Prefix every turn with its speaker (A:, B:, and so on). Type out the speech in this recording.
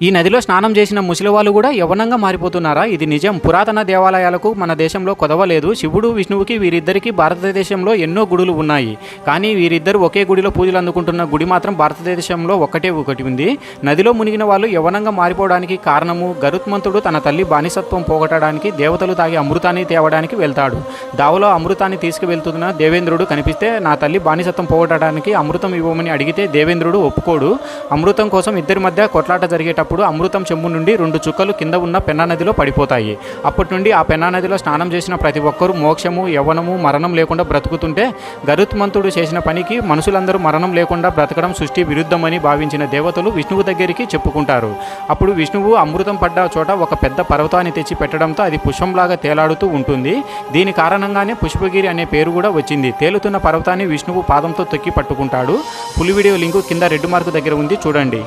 A: ఈ నదిలో స్నానం చేసిన ముసలివాళ్ళు కూడా యవ్వనంగా మారిపోతున్నారా? ఇది నిజం. పురాతన దేవాలయాలకు మన దేశంలో కొదవలేదు. శివుడు విష్ణువుకి వీరిద్దరికీ భారతదేశంలో ఎన్నో గుడులు ఉన్నాయి. కానీ వీరిద్దరు ఒకే గుడిలో పూజలు అందుకుంటున్న గుడి మాత్రం భారతదేశంలో ఒకటి ఉంది. నదిలో మునిగిన వాళ్ళు యవ్వనంగా మారిపోవడానికి కారణము గరుత్మంతుడు తన తల్లి బానిసత్వం పోగొట్టడానికి దేవతలు తాగి అమృతాన్ని తేవడానికి వెళ్తాడు. దావలో అమృతాన్ని తీసుకువెళ్తున్న దేవేంద్రుడు కనిపిస్తే నా తల్లి బానిసత్వం పోగొట్టడానికి అమృతం ఇవ్వమని అడిగితే దేవేంద్రుడు ఒప్పుకోడు. అమృతం కోసం ఇద్దరి మధ్య కొట్లాట జరిగేటప్పుడు అమృతం చెంబు నుండి 2 చుక్కలు కింద ఉన్న పెన్నా నదిలో పడిపోతాయి. అప్పటి నుండి ఆ పెన్నా నదిలో స్నానం చేసిన ప్రతి ఒక్కరూ మోక్షము, యవ్వనము, మరణం లేకుండా బ్రతుకుతుంటే గరుత్మంతుడు చేసిన పనికి మనుషులందరూ మరణం లేకుండా బ్రతకడం సృష్టి విరుద్ధమని భావించిన దేవతలు విష్ణువు దగ్గరికి చెప్పుకుంటారు. అప్పుడు విష్ణువు అమృతం పడ్డ చోట ఒక పెద్ద పర్వతాన్ని తెచ్చి పెట్టడంతో అది పుష్పంలాగా తేలాడుతూ ఉంటుంది. దీని కారణంగానే పుష్పగిరి అనే పేరు కూడా వచ్చింది. తేలుతున్న పర్వతాన్ని విష్ణువు పాదంతో తొక్కి పట్టుకుంటాడు. ఫుల్ వీడియో లింకు కింద రెడ్ మార్క్ దగ్గర ఉంది, చూడండి.